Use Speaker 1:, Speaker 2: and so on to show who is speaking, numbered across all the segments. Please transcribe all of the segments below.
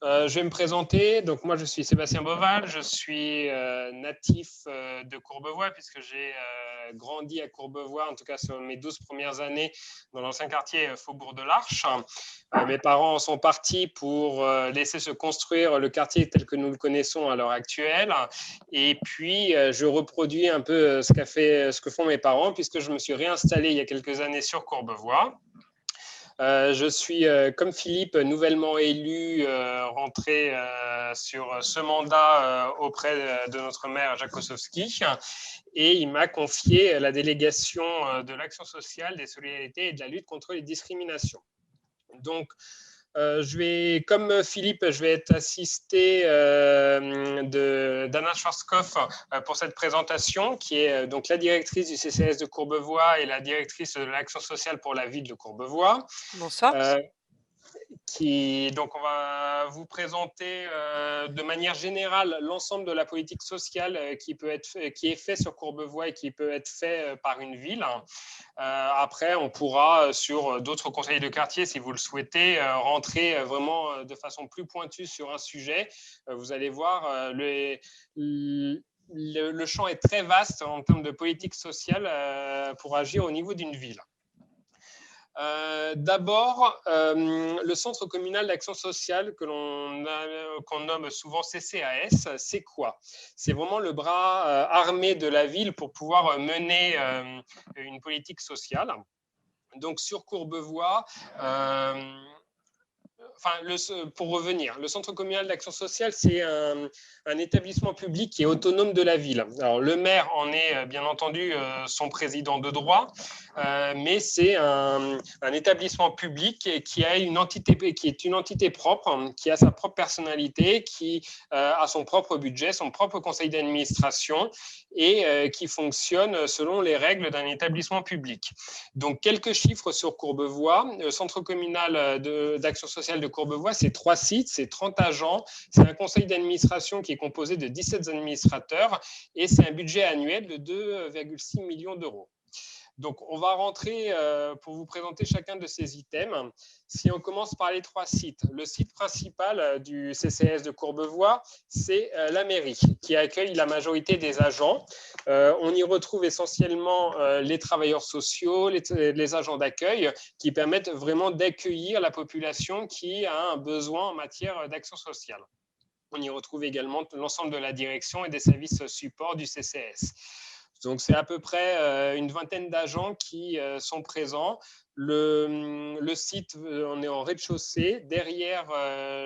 Speaker 1: Je vais me présenter. Donc, moi, je suis Sébastien Boval. Je suis natif de Courbevoie puisque j'ai grandi à Courbevoie, en tout cas sur mes 12 premières années dans l'ancien quartier Faubourg de l'Arche. Mes parents sont partis pour laisser se construire le quartier tel que nous le connaissons à l'heure actuelle. Et puis, je reproduis un peu ce que font mes parents puisque je me suis réinstallé il y a quelques années sur Courbevoie. Je suis, comme Philippe, nouvellement élu, rentré sur ce mandat auprès de notre maire Jacques Ossowski. Et il m'a confié la délégation de l'action sociale, des solidarités et de la lutte contre les discriminations. Donc, comme Philippe, je vais être assisté d'Anna Schwarzkopf pour cette présentation, qui est donc la directrice du CCAS de Courbevoie et la directrice de l'action sociale pour la ville de Courbevoie.
Speaker 2: Bonsoir.
Speaker 1: Donc, on va vous présenter de manière générale l'ensemble de la politique sociale qui est fait sur Courbevoie et qui peut être fait par une ville. Après, on pourra, sur d'autres conseils de quartier, si vous le souhaitez, rentrer vraiment de façon plus pointue sur un sujet. Vous allez voir, le champ est très vaste en termes de politique sociale pour agir au niveau d'une ville. D'abord, le Centre communal d'action sociale qu'on nomme souvent CCAS, c'est quoi? C'est vraiment le bras armé de la ville pour pouvoir mener une politique sociale. Donc sur Courbevoie, pour revenir, le Centre communal d'action sociale, c'est un établissement public qui est autonome de la ville. Alors, le maire en est bien entendu son président de droit, mais c'est un établissement public qui est une entité propre, qui a sa propre personnalité, qui a son propre budget, son propre conseil d'administration et qui fonctionne selon les règles d'un établissement public. Donc, quelques chiffres sur Courbevoie. Le Centre communal d'action sociale de Courbevoie, c'est 3 sites, c'est 30 agents, c'est un conseil d'administration qui est composé de 17 administrateurs et c'est un budget annuel de 2,6 millions d'euros. Donc, on va rentrer pour vous présenter chacun de ces items. Si on commence par les 3 sites, le site principal du CCAS de Courbevoie, c'est la mairie qui accueille la majorité des agents. On y retrouve essentiellement les travailleurs sociaux, les agents d'accueil qui permettent vraiment d'accueillir la population qui a un besoin en matière d'action sociale. On y retrouve également l'ensemble de la direction et des services support du CCAS. Donc, c'est à peu près une vingtaine d'agents qui sont présents. Le site, on est en rez-de-chaussée, derrière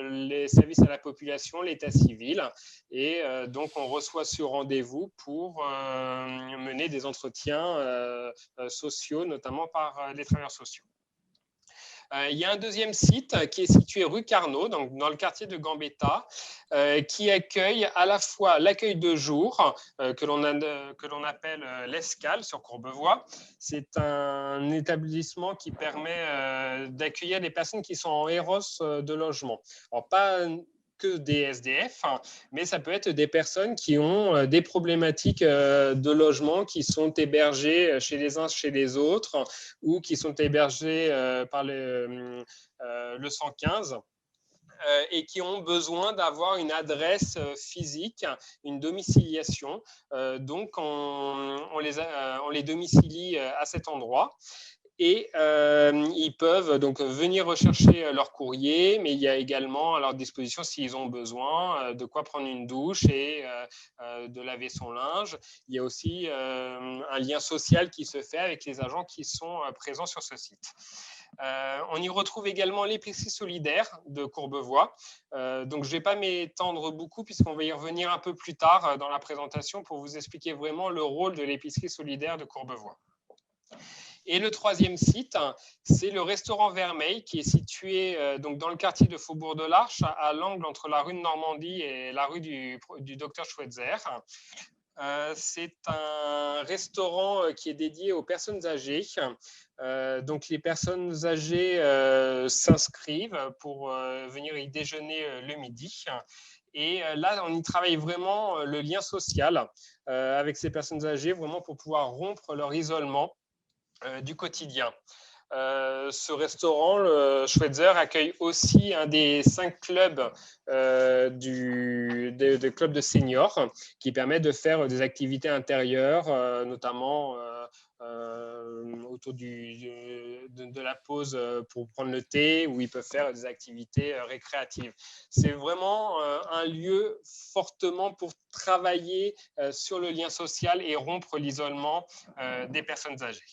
Speaker 1: les services à la population, l'état civil. Et donc, on reçoit sur rendez-vous pour mener des entretiens sociaux, notamment par les travailleurs sociaux. Il y a un deuxième site qui est situé rue Carnot, donc dans le quartier de Gambetta, qui accueille à la fois l'accueil de jour, que l'on appelle l'Escale sur Courbevoie. C'est un établissement qui permet d'accueillir des personnes qui sont en héros de logement. Alors, pas que des SDF, mais ça peut être des personnes qui ont des problématiques de logement, qui sont hébergées chez les uns, chez les autres, ou qui sont hébergées par le 115. Et qui ont besoin d'avoir une adresse physique, une domiciliation. Donc, on les domicilie à cet endroit. Et ils peuvent donc venir rechercher leur courrier, mais il y a également à leur disposition, s'ils ont besoin, de quoi prendre une douche et de laver son linge. Il y a aussi un lien social qui se fait avec les agents qui sont présents sur ce site. On y retrouve également l'épicerie solidaire de Courbevoie. Donc, je ne vais pas m'étendre beaucoup puisqu'on va y revenir un peu plus tard dans la présentation pour vous expliquer vraiment le rôle de l'épicerie solidaire de Courbevoie. Et le troisième site, c'est le restaurant Vermeil qui est situé donc dans le quartier de Faubourg de l'Arche, à l'angle entre la rue de Normandie et la rue du docteur Schweitzer. C'est un restaurant qui est dédié aux personnes âgées. Donc, les personnes âgées s'inscrivent pour venir y déjeuner le midi. Et là, on y travaille vraiment le lien social avec ces personnes âgées, vraiment pour pouvoir rompre leur isolement du quotidien. ce restaurant, le Schweitzer, accueille aussi un des 5 clubs des clubs de seniors qui permet de faire des activités intérieures, notamment autour de la pause pour prendre le thé, où ils peuvent faire des activités récréatives. C'est vraiment un lieu fortement pour travailler sur le lien social et rompre l'isolement des personnes âgées.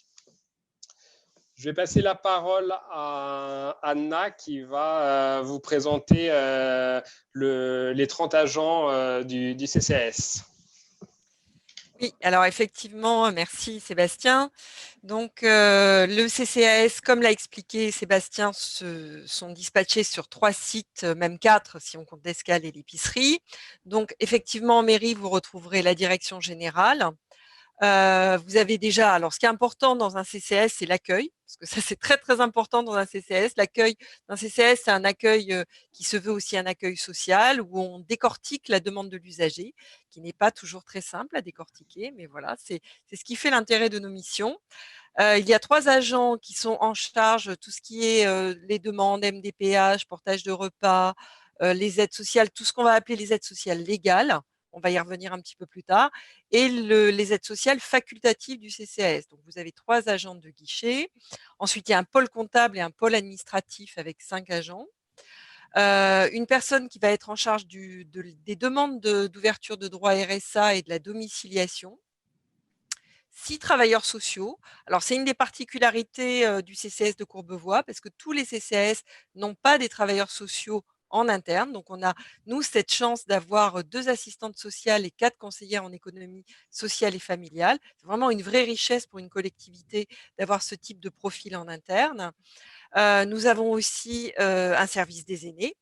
Speaker 1: Je vais passer la parole à Anna qui va vous présenter les 30 agents du CCAS.
Speaker 2: Oui, alors effectivement, merci Sébastien. Donc, le CCAS, comme l'a expliqué Sébastien, sont dispatchés sur 3 sites, même 4 si on compte l'Escale et l'épicerie. Donc, effectivement, en mairie, vous retrouverez la direction générale. Vous avez déjà, alors ce qui est important dans un CCAS, c'est l'accueil, parce que ça c'est très très important dans un CCAS. L'accueil d'un CCAS, c'est un accueil qui se veut aussi un accueil social, où on décortique la demande de l'usager, qui n'est pas toujours très simple à décortiquer, mais voilà, c'est ce qui fait l'intérêt de nos missions. Il y a 3 agents qui sont en charge de tout ce qui est les demandes MDPH, portage de repas, les aides sociales, tout ce qu'on va appeler les aides sociales légales. On va y revenir un petit peu plus tard. Et les aides sociales facultatives du CCAS. Donc, vous avez 3 agents de guichet. Ensuite, il y a un pôle comptable et un pôle administratif avec 5 agents. Une personne qui va être en charge des demandes d'ouverture de droit RSA et de la domiciliation. 6 travailleurs sociaux. Alors, c'est une des particularités du CCAS de Courbevoie, parce que tous les CCAS n'ont pas des travailleurs sociaux en interne. Donc, on a, nous, cette chance d'avoir 2 assistantes sociales et 4 conseillères en économie sociale et familiale. C'est vraiment une vraie richesse pour une collectivité d'avoir ce type de profil en interne. Nous avons aussi un service des aînés.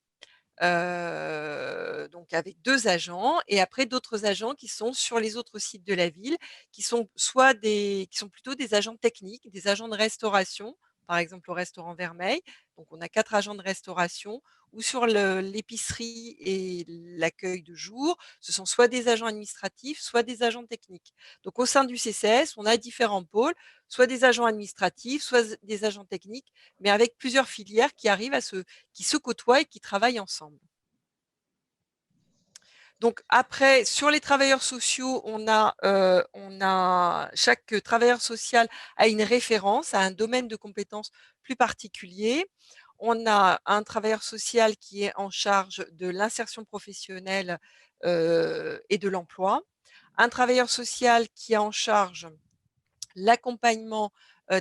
Speaker 2: Donc avec 2 agents et après d'autres agents qui sont sur les autres sites de la ville, qui sont plutôt des agents techniques, des agents de restauration, par exemple au restaurant Vermeil. Donc on a 4 agents de restauration ou sur l'épicerie et l'accueil de jour, ce sont soit des agents administratifs, soit des agents techniques. Donc au sein du CCS, on a différents pôles, soit des agents administratifs, soit des agents techniques, mais avec plusieurs filières qui se côtoient et qui travaillent ensemble. Donc après, sur les travailleurs sociaux, chaque travailleur social a une référence, a un domaine de compétences plus particulier. On a un travailleur social qui est en charge de l'insertion professionnelle et de l'emploi, un travailleur social qui est en charge l'accompagnement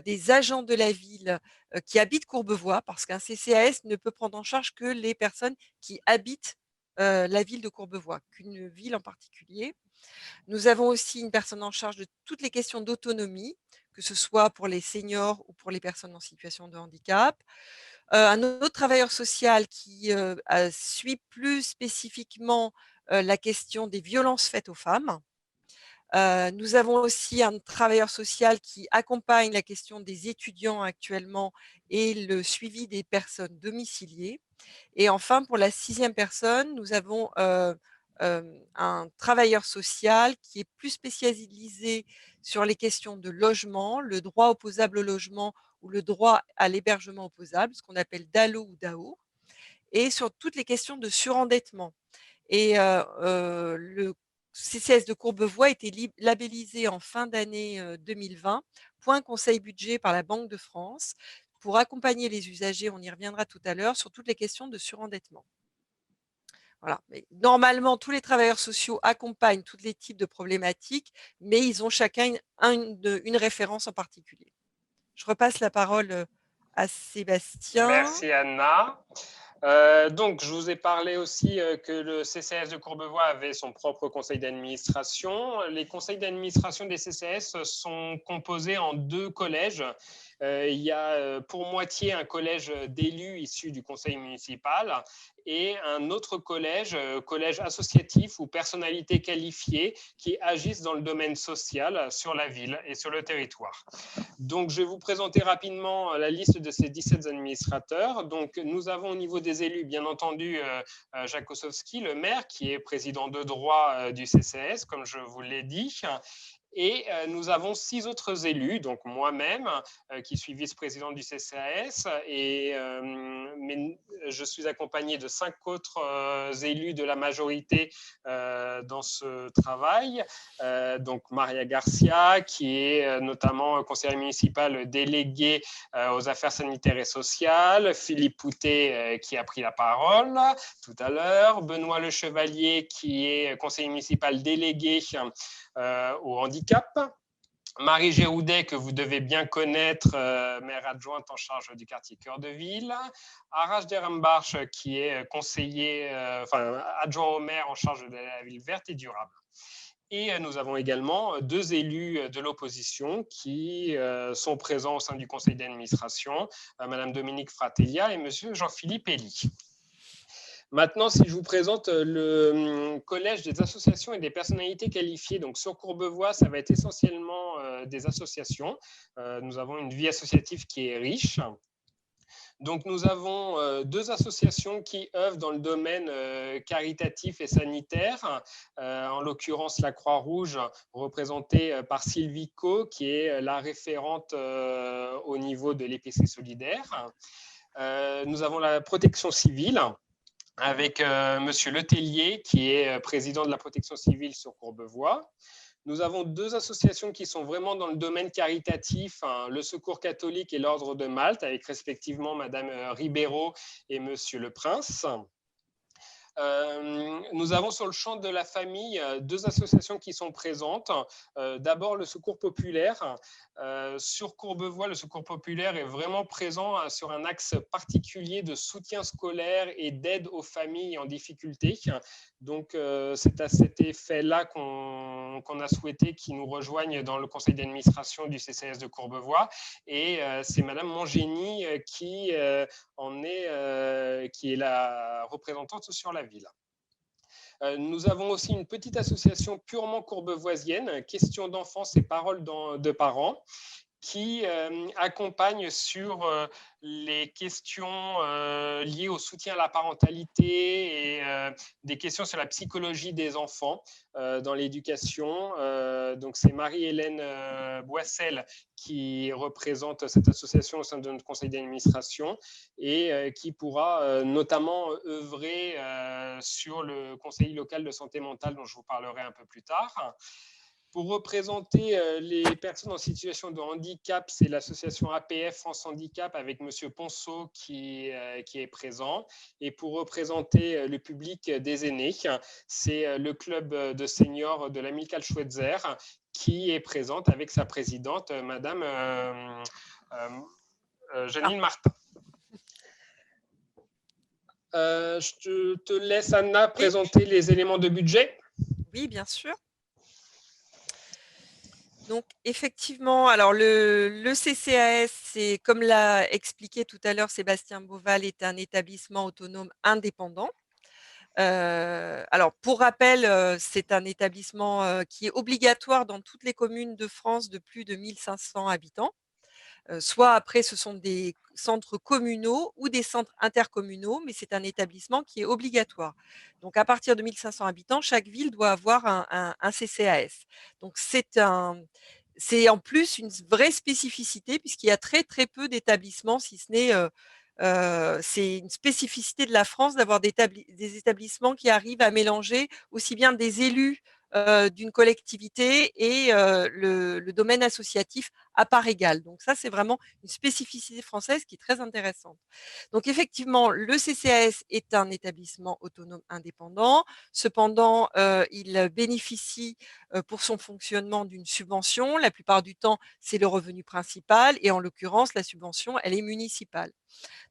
Speaker 2: des agents de la ville qui habitent Courbevoie, parce qu'un CCAS ne peut prendre en charge que les personnes qui habitent la ville de Courbevoie, qu'une ville en particulier. Nous avons aussi une personne en charge de toutes les questions d'autonomie, que ce soit pour les seniors ou pour les personnes en situation de handicap. Un autre travailleur social qui suit plus spécifiquement la question des violences faites aux femmes. Nous avons aussi un travailleur social qui accompagne la question des étudiants actuellement et le suivi des personnes domiciliées. Et enfin, pour la 6e personne, nous avons un travailleur social qui est plus spécialisé sur les questions de logement, le droit opposable au logement ou le droit à l'hébergement opposable, ce qu'on appelle DALO ou DAO, et sur toutes les questions de surendettement. Et le CCS de Courbevoie a été labellisé en fin d'année 2020, point conseil budget par la Banque de France, pour accompagner les usagers, on y reviendra tout à l'heure, sur toutes les questions de surendettement. Voilà. Mais normalement, tous les travailleurs sociaux accompagnent tous les types de problématiques, mais ils ont chacun une référence en particulier. Je repasse la parole à Sébastien.
Speaker 1: Merci Anna. Donc, je vous ai parlé aussi que le CCAS de Courbevoie avait son propre conseil d'administration. Les conseils d'administration des CCAS sont composés en 2 collèges. Il y a pour moitié un collège d'élus issus du conseil municipal et un autre collège, collège associatif ou personnalités qualifiées qui agissent dans le domaine social sur la ville et sur le territoire. Donc, je vais vous présenter rapidement la liste de ces 17 administrateurs. Donc, nous avons au niveau des élus, bien entendu, Jacques Ossowski, le maire, qui est président de droit du CCAS, comme je vous l'ai dit. Et nous avons 6 autres élus, donc moi-même, qui suis vice-président du CCAS, mais je suis accompagné de 5 autres élus de la majorité dans ce travail. Donc Maria Garcia, qui est notamment conseillère municipale déléguée aux affaires sanitaires et sociales, Philippe Poutet, qui a pris la parole tout à l'heure, Benoît Le Chevalier, qui est conseiller municipal délégué au handicap. Marie Géroudet, que vous devez bien connaître, maire adjointe en charge du quartier Cœur de Ville. Arash Derambarch, qui est conseiller, adjoint au maire en charge de la ville verte et durable. Et nous avons également 2 élus de l'opposition qui sont présents au sein du conseil d'administration, Madame Dominique Fratellia et Monsieur Jean-Philippe Elie. Maintenant, si je vous présente le collège des associations et des personnalités qualifiées, donc sur Courbevoie, ça va être essentiellement des associations. Nous avons une vie associative qui est riche. Donc, nous avons 2 associations qui œuvrent dans le domaine caritatif et sanitaire, en l'occurrence la Croix-Rouge, représentée par Sylvie Co, qui est la référente au niveau de l'EPC solidaire. Nous avons la protection civile, avec Monsieur Letellier, qui est président de la protection civile sur Courbevoie. Nous avons 2 associations qui sont vraiment dans le domaine caritatif, le Secours catholique et l'Ordre de Malte, avec respectivement Madame Ribeiro et Monsieur Le Prince. Nous avons sur le champ de la famille 2 associations qui sont présentes. D'abord, le Secours populaire. Sur Courbevoie, le Secours populaire est vraiment présent sur un axe particulier de soutien scolaire et d'aide aux familles en difficulté. Donc, c'est à cet effet-là qu'on a souhaité qu'ils nous rejoignent dans le conseil d'administration du CCAS de Courbevoie. Et c'est Madame Mangény qui est la représentante sur la ville. Nous avons aussi une petite association purement courbevoisienne, Questions d'enfance et paroles de parents, qui accompagne sur les questions liées au soutien à la parentalité et des questions sur la psychologie des enfants dans l'éducation. Donc, c'est Marie-Hélène Boissel qui représente cette association au sein de notre conseil d'administration et qui pourra notamment œuvrer sur le conseil local de santé mentale dont je vous parlerai un peu plus tard. Pour représenter les personnes en situation de handicap, c'est l'association APF France Handicap avec Monsieur Ponceau qui est présent. Et pour représenter le public des aînés, c'est le club de seniors de l'Amicale Schweitzer qui est présente avec sa présidente, Madame Janine Martin. Je te laisse, Anna, présenter les éléments de budget.
Speaker 2: Oui, bien sûr. Donc, effectivement, alors le CCAS, c'est comme l'a expliqué tout à l'heure Sébastien Beauval, est un établissement autonome indépendant. Alors, pour rappel, c'est un établissement qui est obligatoire dans toutes les communes de France de plus de 1500 habitants. Soit après, ce sont des centres communaux ou des centres intercommunaux, mais c'est un établissement qui est obligatoire. Donc, à partir de 1500 habitants, chaque ville doit avoir un CCAS. Donc, c'est en plus une vraie spécificité puisqu'il y a très, très peu d'établissements, si ce n'est c'est une spécificité de la France d'avoir des établissements qui arrivent à mélanger aussi bien des élus d'une collectivité et le domaine associatif à part égale. Donc ça, c'est vraiment une spécificité française qui est très intéressante. Donc effectivement, le CCAS est un établissement autonome indépendant. Cependant, il bénéficie pour son fonctionnement d'une subvention. La plupart du temps, c'est le revenu principal et en l'occurrence, la subvention, elle est municipale.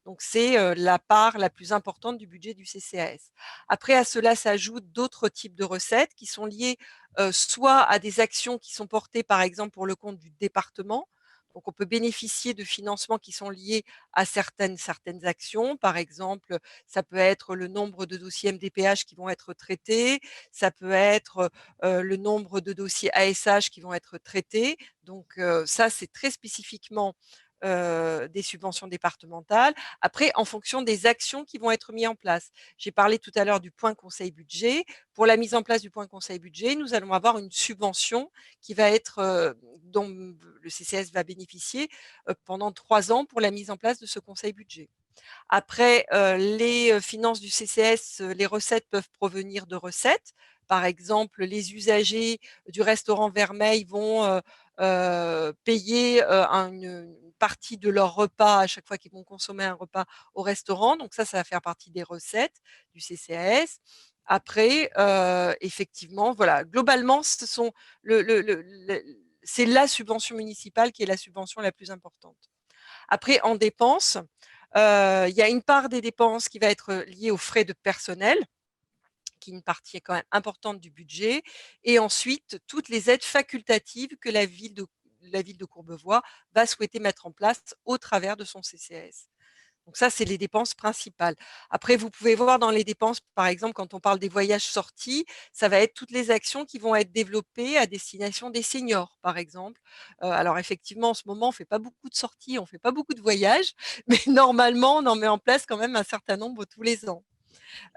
Speaker 2: Donc, c'est la part la plus importante du budget du CCAS. Après, à cela s'ajoutent d'autres types de recettes qui sont liées soit à des actions qui sont portées, par exemple, pour le compte du département. Donc, on peut bénéficier de financements qui sont liés à certaines actions. Par exemple, ça peut être le nombre de dossiers MDPH qui vont être traités, ça peut être le nombre de dossiers ASH qui vont être traités. Donc, ça, c'est très spécifiquement des subventions départementales. Après, en fonction des actions qui vont être mises en place. J'ai parlé tout à l'heure du point conseil budget. Pour la mise en place du point conseil budget, nous allons avoir une subvention qui va être, dont le CCS va bénéficier pendant 3 ans pour la mise en place de ce conseil budget. Après, les finances du CCS, les recettes peuvent provenir de recettes. Par exemple, les usagers du restaurant Vermeil vont payer une partie de leur repas à chaque fois qu'ils vont consommer un repas au restaurant. Donc ça va faire partie des recettes du CCAS. Après, effectivement, voilà, globalement, c'est la subvention municipale qui est la subvention la plus importante. Après, en dépenses, il y a une part des dépenses qui va être liée aux frais de personnel, qui est une partie quand même importante du budget, et ensuite toutes les aides facultatives que la ville de Courbevoie va souhaiter mettre en place au travers de son CCAS. Donc ça, c'est les dépenses principales. Après, vous pouvez voir dans les dépenses, par exemple, quand on parle des voyages sortis, ça va être toutes les actions qui vont être développées à destination des seniors, par exemple. Alors effectivement, en ce moment, on ne fait pas beaucoup de sorties, on ne fait pas beaucoup de voyages, mais normalement, on en met en place quand même un certain nombre tous les ans.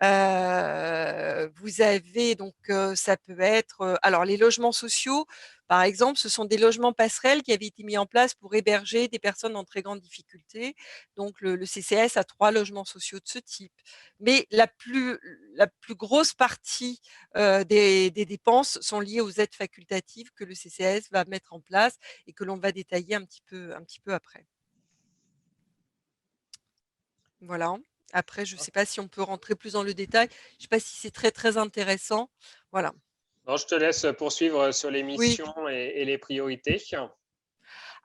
Speaker 2: Vous avez donc, ça peut être, alors les logements sociaux, par exemple, ce sont des logements passerelles qui avaient été mis en place pour héberger des personnes en très grande difficulté. Donc le CCS a 3 logements sociaux de ce type. Mais la plus grosse partie, des dépenses sont liées aux aides facultatives que le CCS va mettre en place et que l'on va détailler un petit peu après. Voilà. Après, je ne sais pas si on peut rentrer plus dans le détail. Je ne sais pas si c'est très, très intéressant. Voilà.
Speaker 1: Alors, je te laisse poursuivre sur les
Speaker 2: Oui.
Speaker 1: missions et les priorités.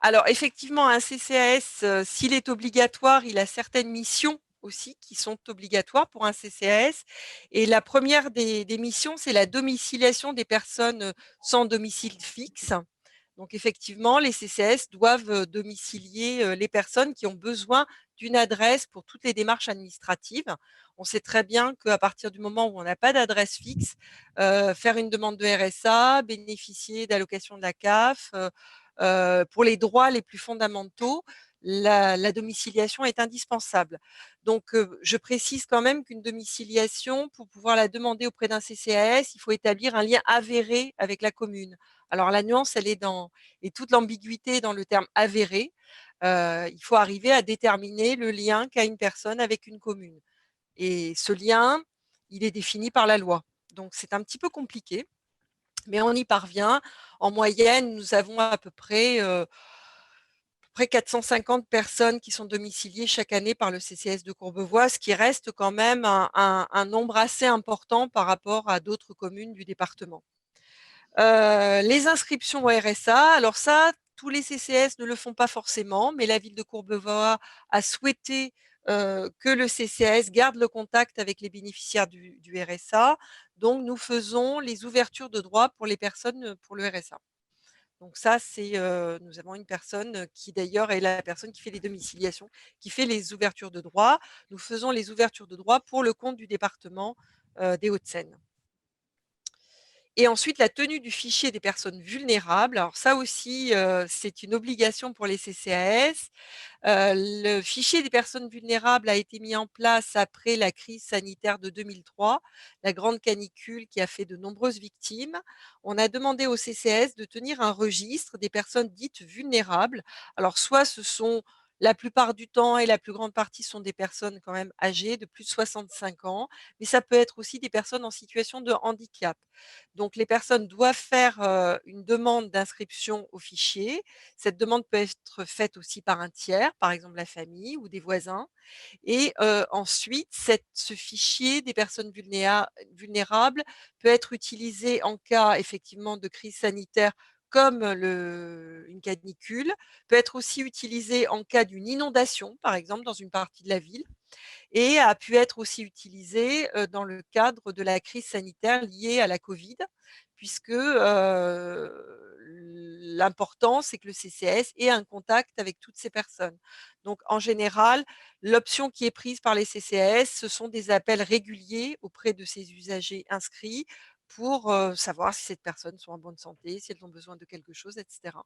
Speaker 2: Alors, effectivement, un CCAS, s'il est obligatoire, il a certaines missions aussi qui sont obligatoires pour un CCAS. Et la première des missions, c'est la domiciliation des personnes sans domicile fixe. Donc effectivement, les CCAS doivent domicilier les personnes qui ont besoin d'une adresse pour toutes les démarches administratives. On sait très bien qu'à partir du moment où on n'a pas d'adresse fixe, faire une demande de RSA, bénéficier d'allocations de la CAF, pour les droits les plus fondamentaux, la domiciliation est indispensable. Donc, je précise quand même qu'une domiciliation, pour pouvoir la demander auprès d'un CCAS, il faut établir un lien avéré avec la commune. Alors la nuance, elle est et toute l'ambiguïté dans le terme avéré. Il faut arriver à déterminer le lien qu'a une personne avec une commune. Et ce lien, il est défini par la loi. Donc c'est un petit peu compliqué, mais on y parvient. En moyenne, nous avons à peu près 450 personnes qui sont domiciliées chaque année par le CCS de Courbevoie, ce qui reste quand même un nombre assez important par rapport à d'autres communes du département. Les inscriptions au RSA, alors ça, tous les CCS ne le font pas forcément, mais la ville de Courbevoie a souhaité que le CCS garde le contact avec les bénéficiaires du RSA. Donc, nous faisons les ouvertures de droits pour les personnes pour le RSA. Donc ça, nous avons une personne qui d'ailleurs est la personne qui fait les domiciliations, qui fait les ouvertures de droits. Nous faisons les ouvertures de droits pour le compte du département des Hauts-de-Seine. Et ensuite, la tenue du fichier des personnes vulnérables. Alors ça aussi, c'est une obligation pour les CCAS. Le fichier des personnes vulnérables a été mis en place après la crise sanitaire de 2003, la grande canicule qui a fait de nombreuses victimes. On a demandé au CCAS de tenir un registre des personnes dites vulnérables. Alors soit ce sont la plupart du temps et la plus grande partie sont des personnes quand même âgées de plus de 65 ans, mais ça peut être aussi des personnes en situation de handicap. Donc les personnes doivent faire une demande d'inscription au fichier. Cette demande peut être faite aussi par un tiers, par exemple la famille ou des voisins. Et ensuite, ce fichier des personnes vulnérables peut être utilisé en cas effectivement de crise sanitaire comme une canicule, peut être aussi utilisé en cas d'une inondation, par exemple dans une partie de la ville, et a pu être aussi utilisé dans le cadre de la crise sanitaire liée à la Covid, puisque l'important, c'est que le CCS ait un contact avec toutes ces personnes. Donc, en général, l'option qui est prise par les CCAS, ce sont des appels réguliers auprès de ces usagers inscrits pour savoir si cette personne sont en bonne santé, si elles ont besoin de quelque chose, etc.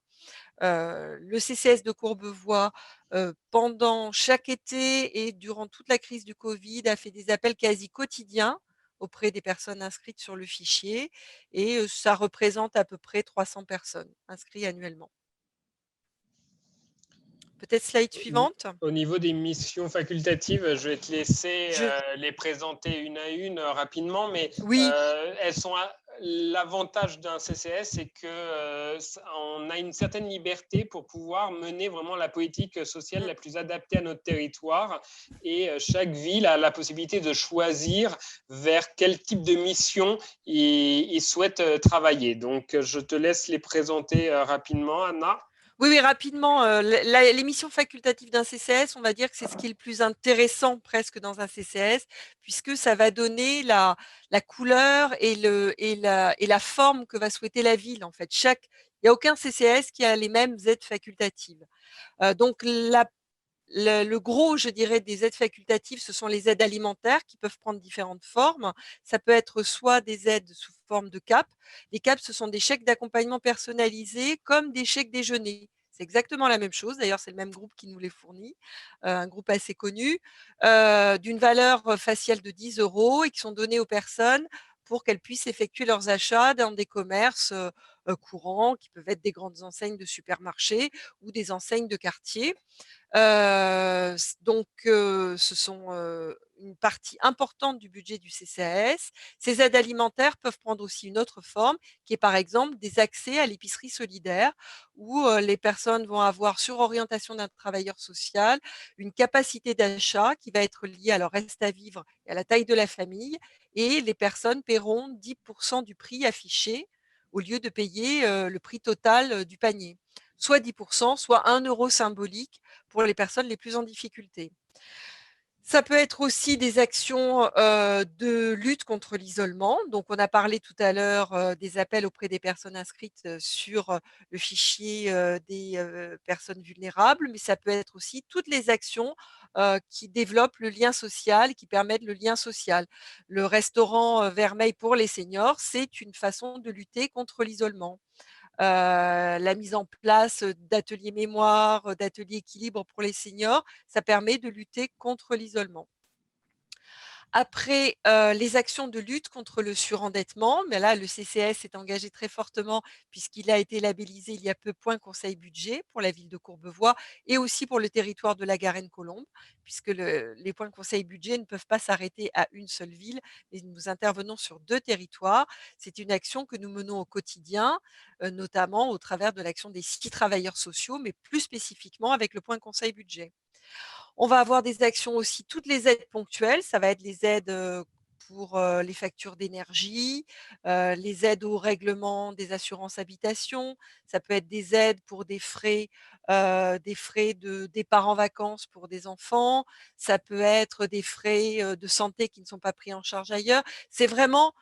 Speaker 2: Le CCS de Courbevoie, pendant chaque été et durant toute la crise du Covid, a fait des appels quasi quotidiens auprès des personnes inscrites sur le fichier et ça représente à peu près 300 personnes inscrites annuellement. Peut-être slide suivante?
Speaker 1: Au niveau des missions facultatives, je vais te laisser
Speaker 2: Je
Speaker 1: les présenter une à une rapidement, mais
Speaker 2: Oui,
Speaker 1: elles sont l'avantage d'un CCS, c'est que on a une certaine liberté pour pouvoir mener vraiment la politique sociale la plus adaptée à notre territoire, et chaque ville a la possibilité de choisir vers quel type de mission il souhaite travailler. Donc, je te laisse les présenter rapidement, Anna.
Speaker 2: Oui, rapidement, les missions facultatives d'un CCS, on va dire que c'est ce qui est le plus intéressant presque dans un CCS, puisque ça va donner la couleur et la forme que va souhaiter la ville, en fait. Il n'y a aucun CCS qui a les mêmes aides facultatives. Donc le gros, je dirais, des aides facultatives, ce sont les aides alimentaires qui peuvent prendre différentes formes. Ça peut être soit des aides sous forme de CAP. Les CAP, ce sont des chèques d'accompagnement personnalisés comme des chèques déjeuner. C'est exactement la même chose. D'ailleurs, c'est le même groupe qui nous les fournit, un groupe assez connu, d'une valeur faciale de 10 € et qui sont donnés aux personnes pour qu'elles puissent effectuer leurs achats dans des commerces courants, qui peuvent être des grandes enseignes de supermarchés ou des enseignes de quartier. Donc, ce sont une partie importante du budget du CCAS. Ces aides alimentaires peuvent prendre aussi une autre forme, qui est par exemple des accès à l'épicerie solidaire, où les personnes vont avoir, sur orientation d'un travailleur social, une capacité d'achat qui va être liée à leur reste à vivre et à la taille de la famille, et les personnes paieront 10% du prix affiché au lieu de payer le prix total du panier, soit 10%, soit 1 € symbolique pour les personnes les plus en difficulté. Ça peut être aussi des actions de lutte contre l'isolement. Donc, on a parlé tout à l'heure des appels auprès des personnes inscrites sur le fichier des personnes vulnérables, mais ça peut être aussi toutes les actions qui développent le lien social, qui permettent le lien social. Le restaurant Vermeil pour les seniors, c'est une façon de lutter contre l'isolement. La mise en place d'ateliers mémoire, d'ateliers équilibre pour les seniors, ça permet de lutter contre l'isolement. Après, les actions de lutte contre le surendettement, mais là, le CCS s'est engagé très fortement puisqu'il a été labellisé il y a peu Point Conseil Budget pour la ville de Courbevoie et aussi pour le territoire de la Garenne-Colombe, puisque les points Conseil Budget ne peuvent pas s'arrêter à une seule ville, mais nous intervenons sur 2 territoires. C'est une action que nous menons au quotidien, notamment au travers de l'action des 6 travailleurs sociaux, mais plus spécifiquement avec le Point Conseil Budget. On va avoir des actions aussi, toutes les aides ponctuelles, ça va être les aides pour les factures d'énergie, les aides au règlement des assurances habitation, ça peut être des aides pour des frais de départ en vacances pour des enfants, ça peut être des frais de santé qui ne sont pas pris en charge ailleurs. C'est vraiment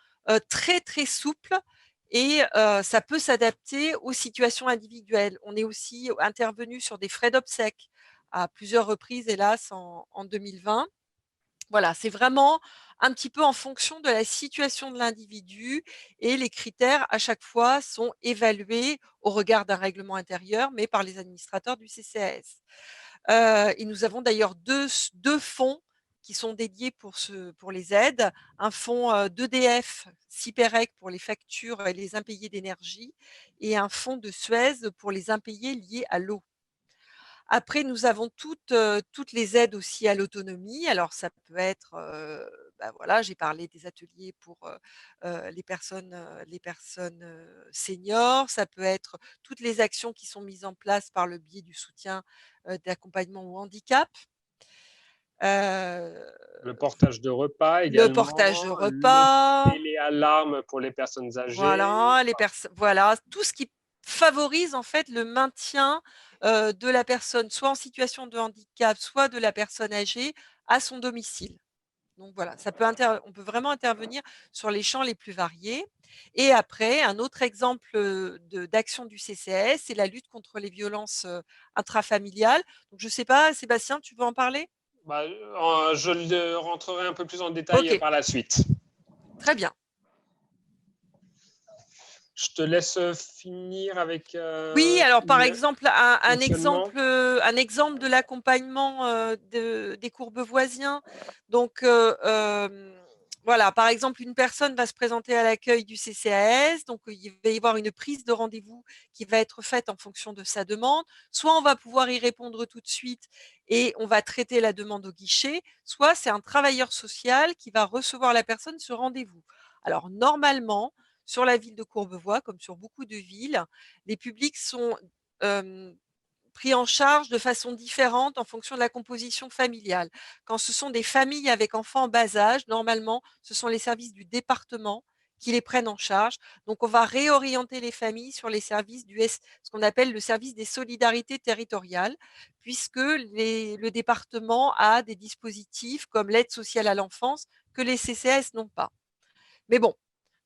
Speaker 2: très, très souple et ça peut s'adapter aux situations individuelles. On est aussi intervenu sur des frais d'obsèques à plusieurs reprises, hélas, en 2020. Voilà, c'est vraiment un petit peu en fonction de la situation de l'individu et les critères à chaque fois sont évalués au regard d'un règlement intérieur, mais par les administrateurs du CCAS. Et nous avons d'ailleurs deux fonds qui sont dédiés pour les aides. Un fonds d'EDF, Siperec pour les factures et les impayés d'énergie et un fonds de Suez pour les impayés liés à l'eau. Après, nous avons toutes les aides aussi à l'autonomie. Alors ça peut être, voilà, j'ai parlé des ateliers pour, les personnes, seniors. Ça peut être toutes les actions qui sont mises en place par le biais du soutien, d'accompagnement au handicap. Heu,
Speaker 1: Le portage de repas
Speaker 2: le portage de
Speaker 1: également, le
Speaker 2: repas.
Speaker 1: téléalarme pour les personnes âgées.
Speaker 2: Voilà, tout ce qui favorise en fait le maintien, de la personne, soit en situation de handicap, soit de la personne âgée à son domicile. Donc voilà, on peut vraiment intervenir sur les champs les plus variés. Et après, un autre exemple, d'action du CCAS, c'est la lutte contre les violences, intrafamiliales. Donc je ne sais pas, Sébastien, tu veux en parler?
Speaker 1: Bah, je rentrerai un peu plus en détail
Speaker 2: OK,
Speaker 1: par la suite.
Speaker 2: très bien.
Speaker 1: Je te laisse finir avec
Speaker 2: Oui, alors par
Speaker 1: le
Speaker 2: exemple,
Speaker 1: fonctionnement.
Speaker 2: un exemple de l'accompagnement des courbevoisiens. Donc, voilà, par exemple, une personne va se présenter à l'accueil du CCAS, donc il va y avoir une prise de rendez-vous qui va être faite en fonction de sa demande. Soit on va pouvoir y répondre tout de suite et on va traiter la demande au guichet, soit c'est un travailleur social qui va recevoir la personne ce rendez-vous. Alors, normalement, sur la ville de Courbevoie, comme sur beaucoup de villes, les publics sont pris en charge de façon différente en fonction de la composition familiale. Quand ce sont des familles avec enfants en bas âge, normalement, ce sont les services du département qui les prennent en charge. Donc, on va réorienter les familles sur les services ce qu'on appelle le service des solidarités territoriales, puisque le département a des dispositifs comme l'aide sociale à l'enfance que les CCAS n'ont pas. Mais bon,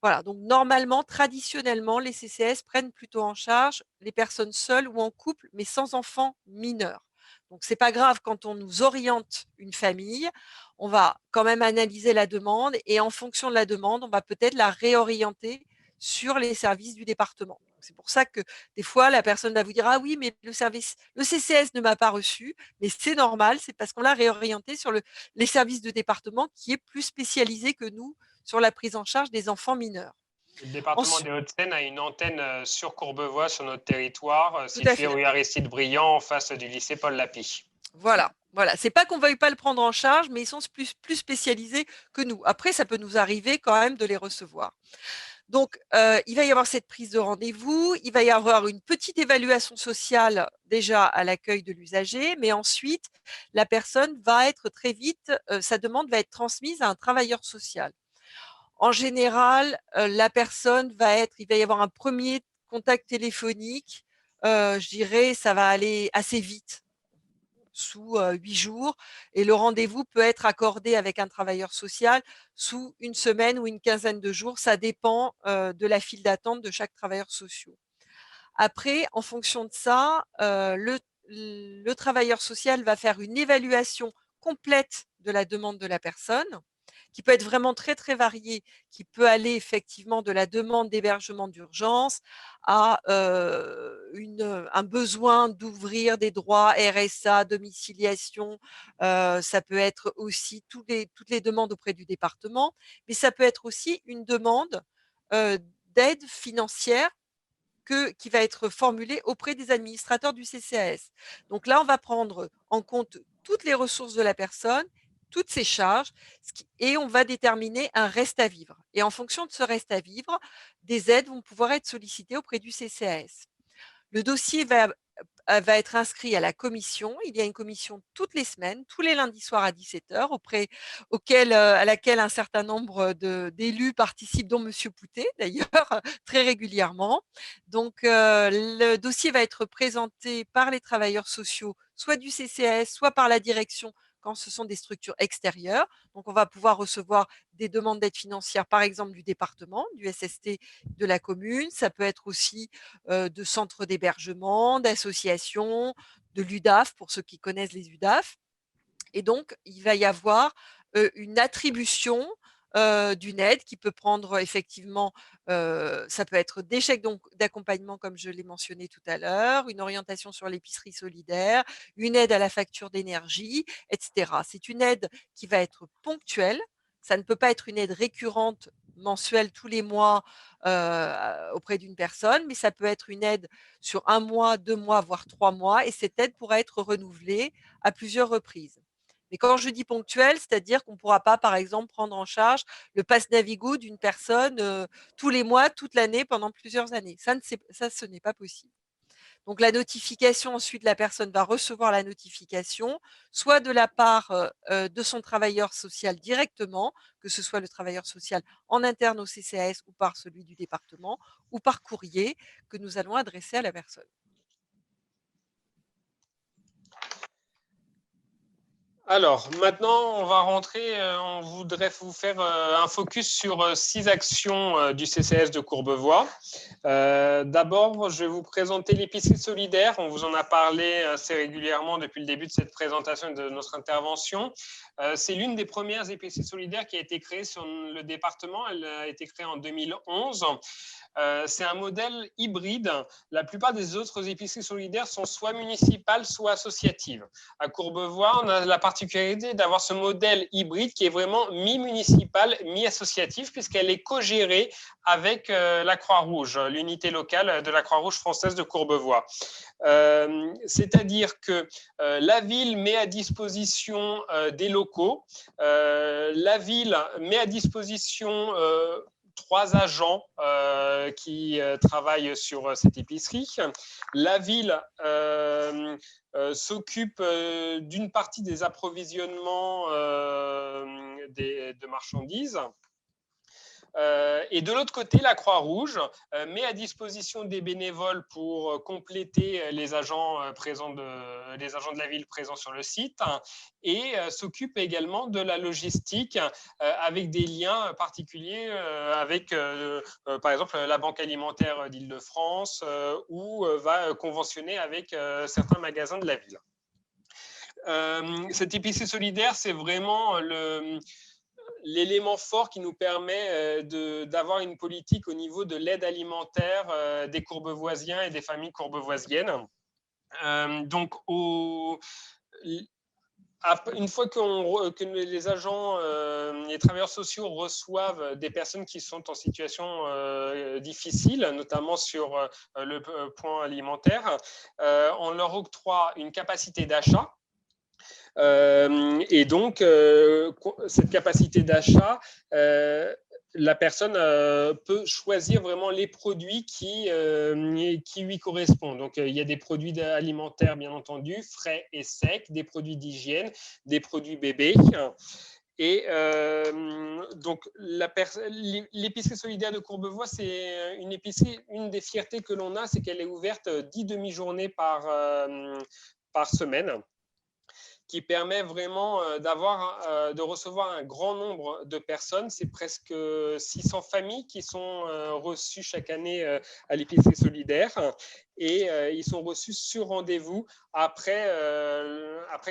Speaker 2: voilà, donc normalement, traditionnellement, les CCAS prennent plutôt en charge les personnes seules ou en couple, mais sans enfants mineurs. Donc c'est pas grave quand on nous oriente une famille, on va quand même analyser la demande et en fonction de la demande, on va peut-être la réorienter sur les services du département. C'est pour ça que des fois, la personne va vous dire: «Ah oui, mais le CCS ne m'a pas reçu», mais c'est normal, c'est parce qu'on l'a réorienté sur les services de département qui est plus spécialisé que nous sur la prise en charge des enfants mineurs.
Speaker 1: Le département
Speaker 2: Ensuite,
Speaker 1: des Hauts-de-Seine a une antenne sur Courbevoie, sur notre territoire,
Speaker 2: tout à
Speaker 1: située
Speaker 2: fait.
Speaker 1: rue Aristide Briand, en face du lycée Paul Lapie.
Speaker 2: Voilà, voilà. C'est pas qu'on veuille pas le prendre en charge, mais ils sont plus spécialisés que nous. Après, ça peut nous arriver quand même de les recevoir. Donc, il va y avoir cette prise de rendez-vous, il va y avoir une petite évaluation sociale déjà à l'accueil de l'usager, mais ensuite, la personne va être très vite, sa demande va être transmise à un travailleur social. En général, la personne il va y avoir un premier contact téléphonique, je dirais ça va aller assez vite, sous, 8 jours et le rendez-vous peut être accordé avec un travailleur social sous une semaine ou une quinzaine de jours. Ça dépend, de la file d'attente de chaque travailleur social. Après, en fonction de ça, le travailleur social va faire une évaluation complète de la demande de la personne, qui peut être vraiment très, très variée, qui peut aller effectivement de la demande d'hébergement d'urgence à, un besoin d'ouvrir des droits RSA, domiciliation, ça peut être aussi toutes les demandes auprès du département, mais ça peut être aussi une demande, heu, d'aide financière qui va être formulée auprès des administrateurs du CCAS. Donc là, on va prendre en compte toutes les ressources de la personne, toutes ses charges, et on va déterminer un reste à vivre. Et en fonction de ce reste à vivre, des aides vont pouvoir être sollicitées auprès du CCAS. Le dossier va être inscrit à la commission. Il y a une commission toutes les semaines, tous les lundis soirs à 17 h, à laquelle un certain nombre d'élus participent, dont Monsieur Poutet d'ailleurs, très régulièrement. Donc, le dossier va être présenté par les travailleurs sociaux, soit du CCAS, soit par la direction quand ce sont des structures extérieures. Donc, on va pouvoir recevoir des demandes d'aide financière, par exemple du département, du SST de la commune. Ça peut être aussi de centres d'hébergement, d'associations, de l'UDAF, pour ceux qui connaissent les UDAF. Et donc, il va y avoir une attribution d'une aide qui peut prendre effectivement, ça peut être des chèques d'accompagnement comme je l'ai mentionné tout à l'heure, une orientation sur l'épicerie solidaire, une aide à la facture d'énergie, etc. C'est une aide qui va être ponctuelle, ça ne peut pas être une aide récurrente mensuelle tous les mois auprès d'une personne, mais ça peut être une aide sur 1 mois, 2 mois, voire 3 mois, et cette aide pourra être renouvelée à plusieurs reprises. Mais quand je dis ponctuel, c'est-à-dire qu'on ne pourra pas, par exemple, prendre en charge le pass Navigo d'une personne tous les mois, toute l'année, pendant plusieurs années. Ça, ce n'est pas possible. Donc la notification, ensuite, la personne va recevoir la notification, soit de la part de son travailleur social directement, que ce soit le travailleur social en interne au CCAS ou par celui du département, ou par courrier que nous allons adresser à la personne.
Speaker 1: Alors, maintenant, on va rentrer, on voudrait vous faire un focus sur 6 actions du CCS de Courbevoie. D'abord, je vais vous présenter l'épicerie solidaire. On vous en a parlé assez régulièrement depuis le début de cette présentation et de notre intervention. C'est l'une des premières épiceries solidaires qui a été créée sur le département. Elle a été créée en 2011. C'est un modèle hybride. La plupart des autres épiceries solidaires sont soit municipales, soit associatives. À Courbevoie, on a la particularité d'avoir ce modèle hybride qui est vraiment mi-municipal, mi-associatif, puisqu'elle est co-gérée avec la Croix-Rouge, l'unité locale de la Croix-Rouge française de Courbevoie. C'est-à-dire que la ville met à disposition des locaux, la ville met à disposition 3 agents qui travaillent sur cette épicerie. La ville s'occupe d'une partie des approvisionnements de marchandises. Et de l'autre côté, la Croix-Rouge met à disposition des bénévoles pour compléter les agents de la ville présents sur le site et s'occupe également de la logistique avec des liens particuliers avec, par exemple, la Banque alimentaire d'Île-de-France ou va conventionner avec certains magasins de la ville. Cette épicerie solidaire, c'est vraiment l'élément fort qui nous permet d'avoir une politique au niveau de l'aide alimentaire des courbevoisiens et des familles courbevoisiennes. Donc, une fois que les agents et travailleurs sociaux reçoivent des personnes qui sont en situation difficile, notamment sur le point alimentaire, on leur octroie une capacité d'achat. Et donc, cette capacité d'achat, la personne peut choisir vraiment les produits qui lui correspondent. Donc, il y a des produits alimentaires, bien entendu, frais et secs, des produits d'hygiène, des produits bébés. Et donc, l'épicerie solidaire de Courbevoie, c'est une épicerie, une des fiertés que l'on a, c'est qu'elle est ouverte 10 demi-journées par semaine, qui permet vraiment de recevoir un grand nombre de personnes. C'est presque 600 familles qui sont reçues chaque année à l'épicerie solidaire et ils sont reçus sur rendez-vous après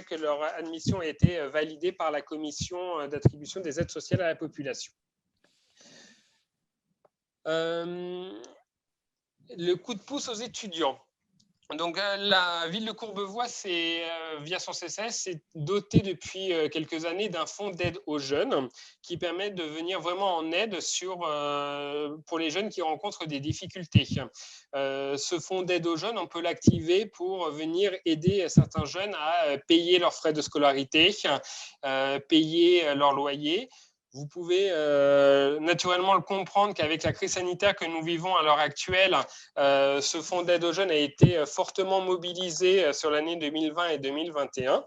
Speaker 1: que leur admission ait été validée par la commission d'attribution des aides sociales à la population. Le coup de pouce aux étudiants. Donc, la ville de Courbevoie, via son CCS, s'est dotée depuis quelques années d'un fonds d'aide aux jeunes qui permet de venir vraiment en aide pour les jeunes qui rencontrent des difficultés. Ce fonds d'aide aux jeunes, on peut l'activer pour venir aider certains jeunes à payer leurs frais de scolarité, payer leur loyer. Vous pouvez naturellement le comprendre qu'avec la crise sanitaire que nous vivons à l'heure actuelle, ce fonds d'aide aux jeunes a été fortement mobilisé sur l'année 2020 et 2021.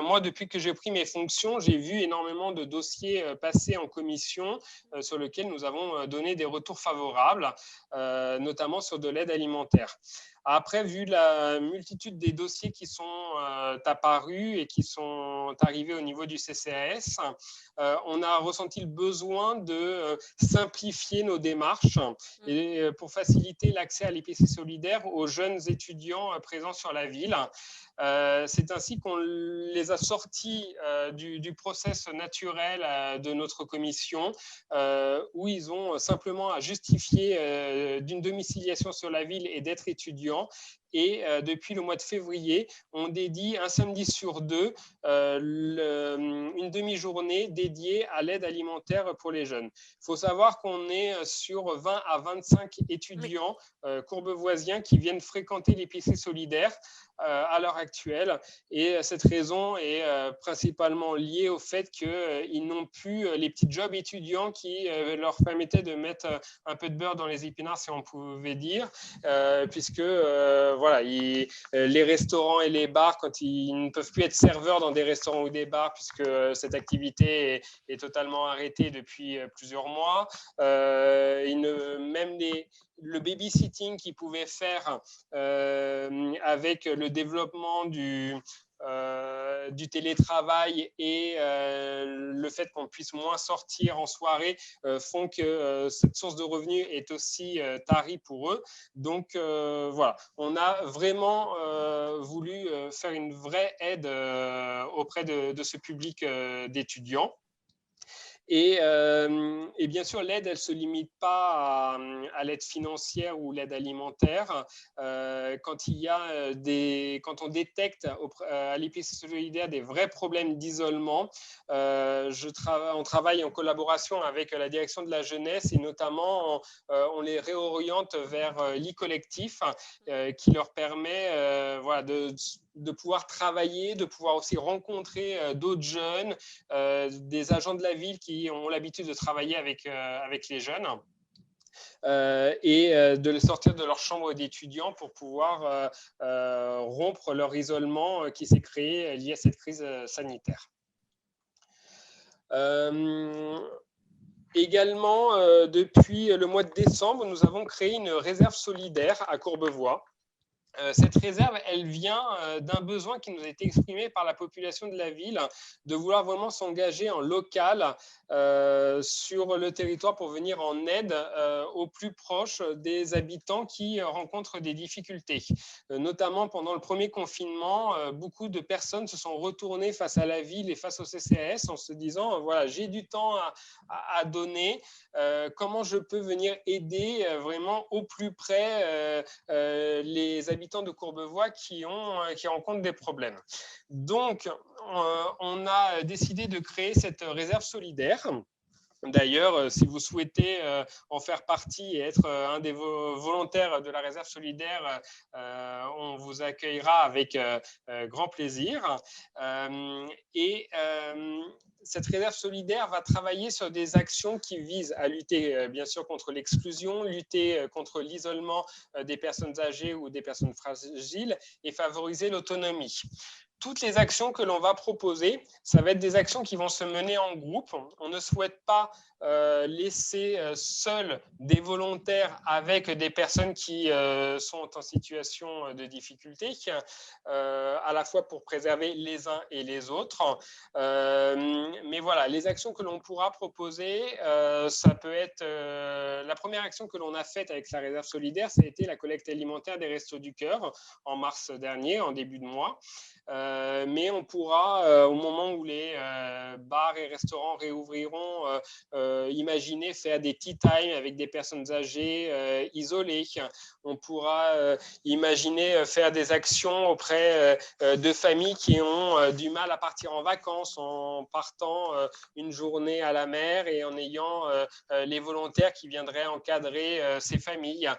Speaker 1: Moi, depuis que j'ai pris mes fonctions, j'ai vu énormément de dossiers passer en commission sur lesquels nous avons donné des retours favorables, notamment sur de l'aide alimentaire. Après, vu la multitude des dossiers qui sont apparus et qui sont arrivés au niveau du CCAS, on a ressenti le besoin de simplifier nos démarches et pour faciliter l'accès à l'épicerie solidaire aux jeunes étudiants présents sur la ville. C'est ainsi qu'on les a sortis du process naturel de notre commission où ils ont simplement à justifier d'une domiciliation sur la ville et d'être étudiants. Et depuis le mois de février, on dédie un samedi sur 2 une demi-journée dédiée à l'aide alimentaire pour les jeunes. Il faut savoir qu'on est sur 20 à 25 étudiants courbevoisiens qui viennent fréquenter l'épicerie solidaire à l'heure actuelle. Et cette raison est principalement liée au fait qu'ils n'ont plus les petits jobs étudiants qui leur permettaient de mettre un peu de beurre dans les épinards, si on pouvait dire, puisque voilà, les restaurants et les bars, quand ils ne peuvent plus être serveurs dans des restaurants ou des bars, puisque cette activité est totalement arrêtée depuis plusieurs mois, même le babysitting qu'ils pouvaient faire avec le développement du télétravail et le fait qu'on puisse moins sortir en soirée font que cette source de revenus est aussi tarie pour eux. Donc voilà, on a vraiment voulu faire une vraie aide auprès de ce public d'étudiants. Et bien sûr, l'aide, elle ne se limite pas à l'aide financière ou l'aide alimentaire. Quand on détecte à l'IPC solidaire des vrais problèmes d'isolement, on travaille en collaboration avec la direction de la jeunesse et notamment on les réoriente vers l'e-collectif qui leur permet voilà, de pouvoir travailler, de pouvoir aussi rencontrer d'autres jeunes, des agents de la ville qui ont l'habitude de travailler avec les jeunes. Et de les sortir de leur chambre d'étudiants pour pouvoir rompre leur isolement qui s'est créé lié à cette crise sanitaire. Également, depuis le mois de décembre, nous avons créé une réserve solidaire à Courbevoie. Cette réserve, elle vient d'un besoin qui nous a été exprimé par la population de la ville de vouloir vraiment s'engager en local sur le territoire pour venir en aide au plus proche des habitants qui rencontrent des difficultés. Notamment pendant le premier confinement, beaucoup de personnes se sont retournées face à la ville et face au CCAS en se disant voilà, j'ai du temps à donner, comment je peux venir aider vraiment au plus près les habitants de Courbevoie qui rencontrent des problèmes. Donc, on a décidé de créer cette réserve solidaire. D'ailleurs, si vous souhaitez en faire partie et être un des volontaires de la réserve solidaire, on vous accueillera avec grand plaisir. Cette réserve solidaire va travailler sur des actions qui visent à lutter bien sûr contre l'exclusion, lutter contre l'isolement des personnes âgées ou des personnes fragiles et favoriser l'autonomie. Toutes les actions que l'on va proposer, ça va être des actions qui vont se mener en groupe. On ne souhaite pas laisser seuls des volontaires avec des personnes qui sont en situation de difficulté, à la fois pour préserver les uns et les autres. Mais voilà, les actions que l'on pourra proposer, ça peut être la première action que l'on a faite avec la réserve solidaire, ça a été la collecte alimentaire des Restos du Cœur en mars dernier, en début de mois. Mais on pourra, au moment où les bars et restaurants réouvriront, imaginer faire des tea time avec des personnes âgées isolées. On pourra imaginer faire des actions auprès de familles qui ont du mal à partir en vacances en partant une journée à la mer et en ayant les volontaires qui viendraient encadrer ces familles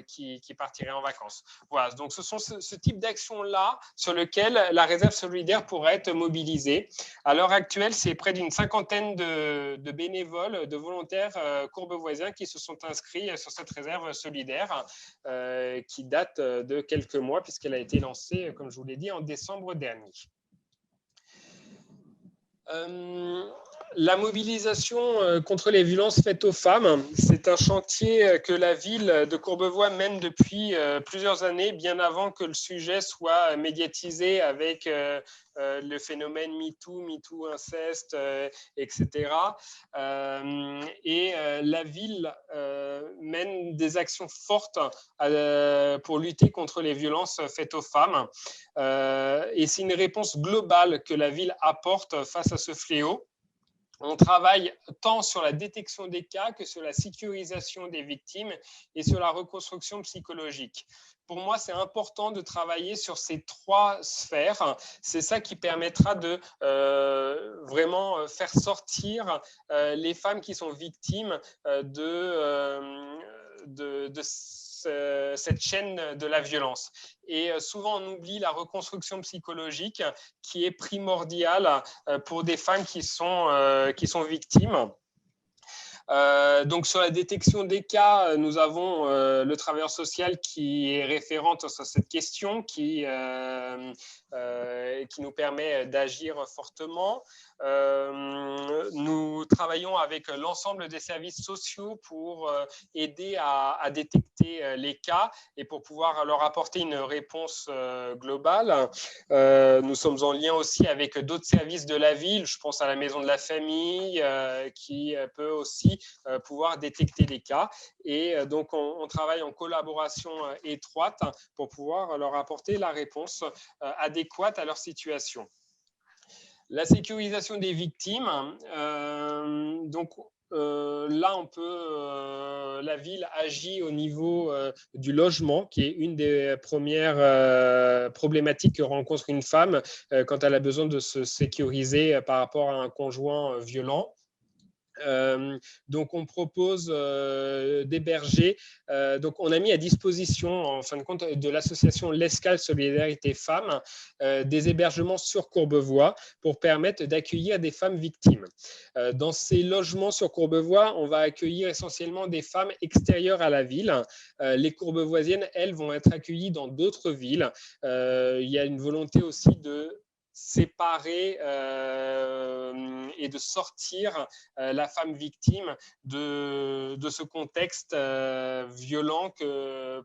Speaker 1: qui partiraient en vacances. Voilà, donc ce sont ce type d'actions-là sur lequel la réserve solidaire pourrait être mobilisée. À l'heure actuelle, c'est près d'une cinquantaine de bénévoles, de volontaires courbevoisiens qui se sont inscrits sur cette réserve solidaire qui date de quelques mois puisqu'elle a été lancée, comme je vous l'ai dit, en décembre dernier. La mobilisation contre les violences faites aux femmes, c'est un chantier que la ville de Courbevoie mène depuis plusieurs années, bien avant que le sujet soit médiatisé avec le phénomène MeToo inceste, etc. La ville mène des actions fortes pour lutter contre les violences faites aux femmes. Et c'est une réponse globale que la ville apporte face à ce fléau. On travaille tant sur la détection des cas que sur la sécurisation des victimes et sur la reconstruction psychologique. Pour moi, c'est important de travailler sur ces trois sphères. C'est ça qui permettra de vraiment faire sortir les femmes qui sont victimes de cette chaîne de la violence. Et souvent, on oublie la reconstruction psychologique qui est primordiale pour des femmes qui sont victimes. Donc sur la détection des cas, nous avons le travailleur social qui est référente sur cette question, qui qui nous permet d'agir fortement. Nous travaillons avec l'ensemble des services sociaux pour aider à détecter les cas et pour pouvoir leur apporter une réponse globale. Nous sommes en lien aussi avec d'autres services de la ville. Je pense à la maison de la famille qui peut aussi pouvoir détecter les cas. Et donc, on travaille en collaboration étroite pour pouvoir leur apporter la réponse adéquate à leur situation. La sécurisation des victimes, donc là, la ville agit au niveau du logement, qui est une des premières problématiques que rencontre une femme quand elle a besoin de se sécuriser par rapport à un conjoint violent. Donc, on propose d'héberger. Donc, on a mis à disposition, en fin de compte, de l'association L'Escale Solidarité Femmes, des hébergements sur Courbevoie pour permettre d'accueillir des femmes victimes. Dans ces logements sur Courbevoie, on va accueillir essentiellement des femmes extérieures à la ville. Les Courbevoisiennes, elles, vont être accueillies dans d'autres villes. Il y a une volonté aussi de séparer et de sortir la femme victime de ce contexte violent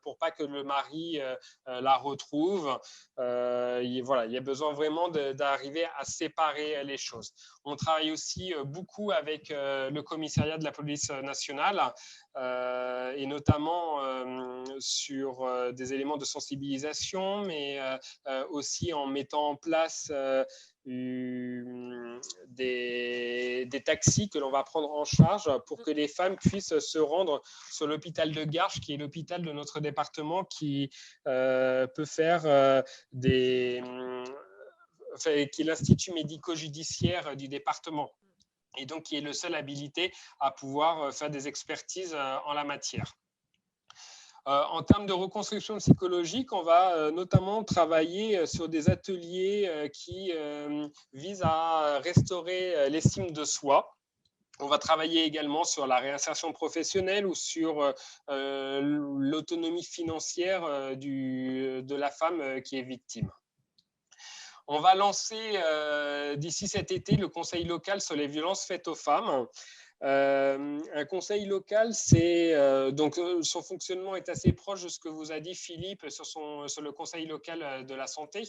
Speaker 1: pour pas que le mari la retrouve. Il y a besoin vraiment d'arriver à séparer les choses. On travaille aussi beaucoup avec le commissariat de la police nationale et notamment sur des éléments de sensibilisation, mais aussi en mettant en place des taxis que l'on va prendre en charge pour que les femmes puissent se rendre sur l'hôpital de Garches, qui est l'hôpital de notre département qui peut faire qui est l'institut médico-judiciaire du département et donc qui est le seul habilité à pouvoir faire des expertises en la matière. En termes de reconstruction psychologique, on va notamment travailler sur des ateliers qui visent à restaurer l'estime de soi. On va travailler également sur la réinsertion professionnelle ou sur l'autonomie financière de la femme qui est victime. On va lancer d'ici cet été le conseil local sur les violences faites aux femmes. Un conseil local, donc son fonctionnement est assez proche de ce que vous a dit Philippe sur le conseil local de la santé.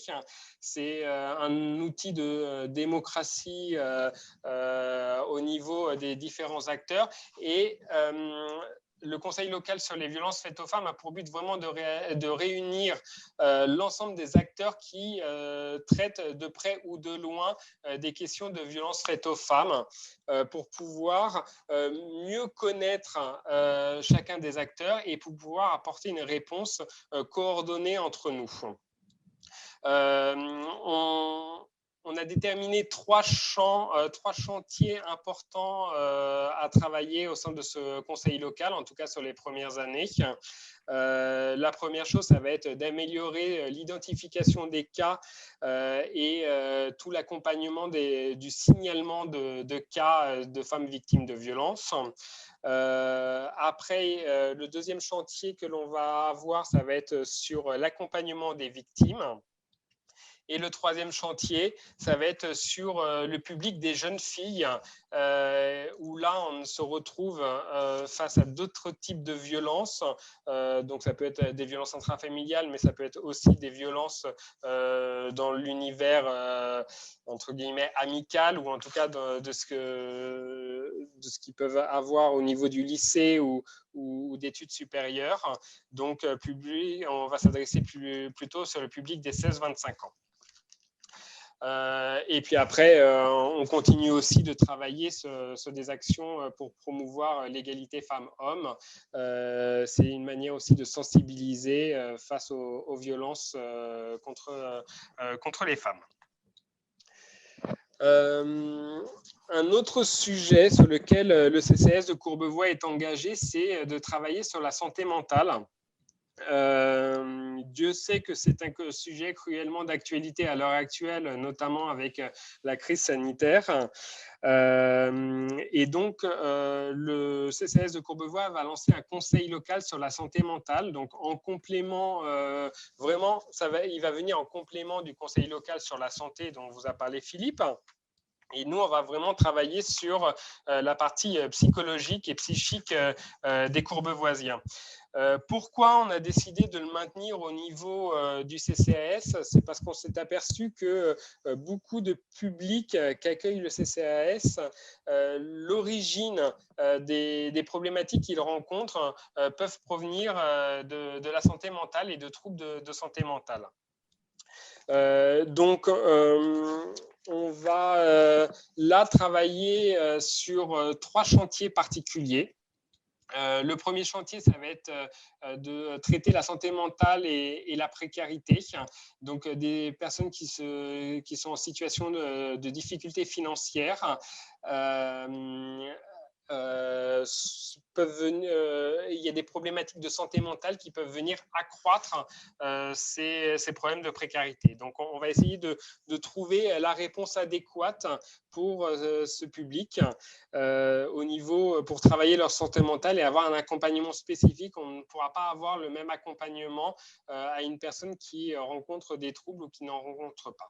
Speaker 1: C'est un outil de démocratie au niveau des différents acteurs et le conseil local sur les violences faites aux femmes a pour but vraiment de réunir l'ensemble des acteurs qui traitent de près ou de loin des questions de violences faites aux femmes pour pouvoir mieux connaître chacun des acteurs et pour pouvoir apporter une réponse coordonnée entre nous. On a déterminé trois chantiers importants à travailler au sein de ce conseil local, en tout cas sur les premières années. La première chose, ça va être d'améliorer l'identification des cas et tout l'accompagnement du signalement de cas de femmes victimes de violences. Après, le deuxième chantier que l'on va avoir, ça va être sur l'accompagnement des victimes. Et le troisième chantier, ça va être sur le public des jeunes filles, où là, on se retrouve face à d'autres types de violences. Donc, ça peut être des violences intrafamiliales, mais ça peut être aussi des violences dans l'univers, entre guillemets, amical, ou en tout cas de ce qu'ils peuvent avoir au niveau du lycée ou d'études supérieures. Donc, on va s'adresser plutôt sur le public des 16-25 ans. Et puis après, on continue aussi de travailler sur des actions pour promouvoir l'égalité femmes-hommes. C'est une manière aussi de sensibiliser face aux violences contre les femmes. Un autre sujet sur lequel le CCAS de Courbevoie est engagé, c'est de travailler sur la santé mentale. Dieu sait que c'est un sujet cruellement d'actualité à l'heure actuelle, notamment avec la crise sanitaire. Et donc, le CCAS de Courbevoie va lancer un conseil local sur la santé mentale. Donc, en complément, vraiment, il va venir en complément du conseil local sur la santé dont vous a parlé Philippe. Et nous, on va vraiment travailler sur la partie psychologique et psychique des Courbevoisiens. Pourquoi on a décidé de le maintenir au niveau du CCAS? C'est parce qu'on s'est aperçu que beaucoup de publics qu'accueille le CCAS, l'origine des problématiques qu'ils rencontrent peuvent provenir de la santé mentale et de troubles de santé mentale. Donc, on va là travailler sur 3 chantiers particuliers. Le premier chantier, ça va être de traiter la santé mentale et la précarité. Donc, des personnes qui sont en situation de difficultés financières il y a des problématiques de santé mentale qui peuvent venir accroître ces problèmes de précarité. Donc, on va essayer de trouver la réponse adéquate pour ce public au niveau, pour travailler leur santé mentale et avoir un accompagnement spécifique. On ne pourra pas avoir le même accompagnement à une personne qui rencontre des troubles ou qui n'en rencontre pas.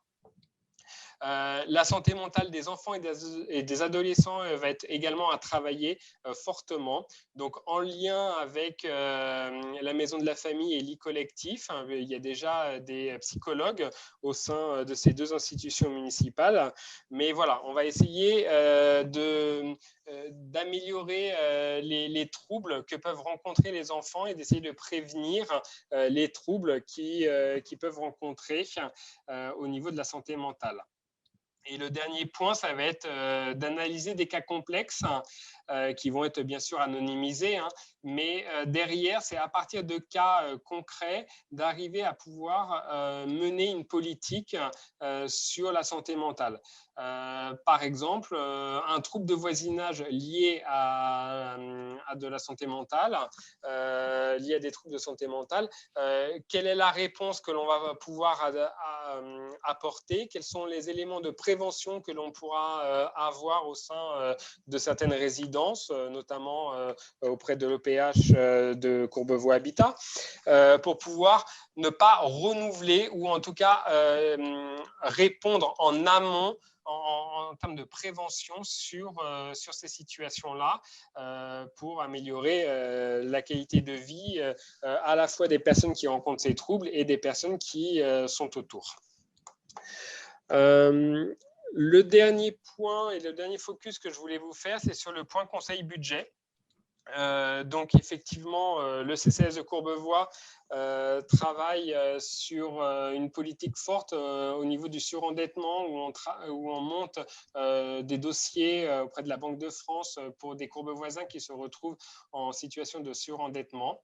Speaker 1: La santé mentale des enfants et des adolescents va être également à travailler fortement. Donc, en lien avec la maison de la famille et l'e-collectif, il y a déjà des psychologues au sein de ces 2 institutions municipales. Mais voilà, on va essayer d'améliorer les troubles que peuvent rencontrer les enfants et d'essayer de prévenir les troubles qu'ils peuvent rencontrer au niveau de la santé mentale. Et le dernier point, ça va être d'analyser des cas complexes qui vont être bien sûr anonymisés, mais derrière, c'est à partir de cas concrets d'arriver à pouvoir mener une politique sur la santé mentale. Par exemple, un trouble de voisinage lié à de la santé mentale, lié à des troubles de santé mentale, quelle est la réponse que l'on va pouvoir apporter? Quels sont les éléments de prévention que l'on pourra avoir au sein de certaines résidences, notamment auprès de l'OPH de Courbevoie Habitat, pour pouvoir ne pas renouveler ou en tout cas répondre en amont en termes de prévention sur ces situations-là pour améliorer la qualité de vie à la fois des personnes qui rencontrent ces troubles et des personnes qui sont autour. Le dernier point et le dernier focus que je voulais vous faire, c'est sur le point conseil budget. Donc effectivement, le CCAS de Courbevoie travaille sur une politique forte au niveau du surendettement où on monte des dossiers auprès de la Banque de France pour des Courbevoisiens qui se retrouvent en situation de surendettement.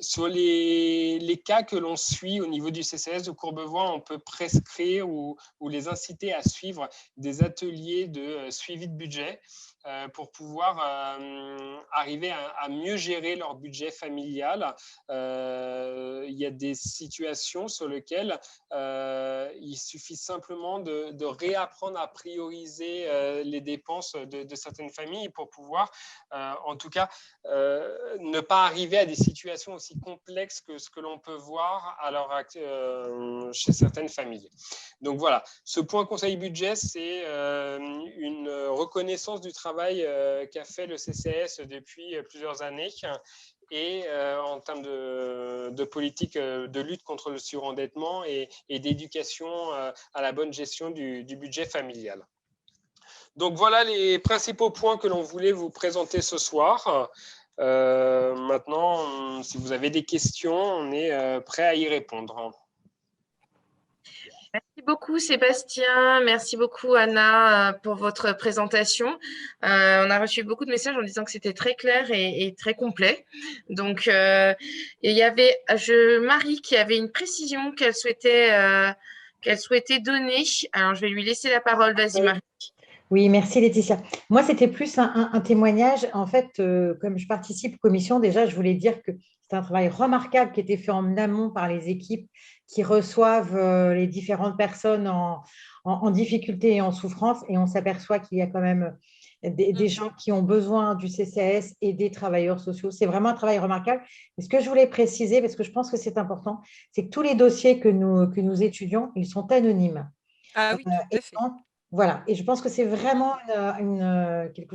Speaker 1: Sur les cas que l'on suit au niveau du CCAS de Courbevoie, on peut prescrire ou les inciter à suivre des ateliers de suivi de budget pour pouvoir arriver à mieux gérer leur budget familial. Il y a des situations sur lesquelles il suffit simplement de réapprendre à prioriser les dépenses de certaines familles pour pouvoir, en tout cas, ne pas arriver à des situations aussi complexes que ce que l'on peut voir chez certaines familles. Donc voilà, ce point conseil budget, c'est une reconnaissance du travail qu'a fait le CCAS depuis plusieurs années et en termes de politique de lutte contre le surendettement et d'éducation à la bonne gestion du budget familial. Donc voilà les principaux points que l'on voulait vous présenter ce soir. Maintenant, si vous avez des questions, on est prêt à y répondre.
Speaker 3: Merci beaucoup Sébastien, merci beaucoup Anna pour votre présentation. On a reçu beaucoup de messages en disant que c'était très clair et très complet. Donc, il y avait Marie qui avait une précision qu'elle souhaitait donner. Alors, je vais lui laisser la parole. Vas-y Marie.
Speaker 4: Oui, merci Laetitia. Moi, c'était plus un témoignage. En fait, comme je participe aux commissions, déjà, je voulais dire que c'est un travail remarquable qui a été fait en amont par les équipes qui reçoivent les différentes personnes en difficulté et en souffrance. Et on s'aperçoit qu'il y a quand même des gens qui ont besoin du CCAS et des travailleurs sociaux. C'est vraiment un travail remarquable. Et ce que je voulais préciser, parce que je pense que c'est important, c'est que tous les dossiers que nous étudions, ils sont anonymes.
Speaker 2: Ah oui, tout
Speaker 4: Et
Speaker 2: à fait.
Speaker 4: donc, voilà, et je pense que c'est vraiment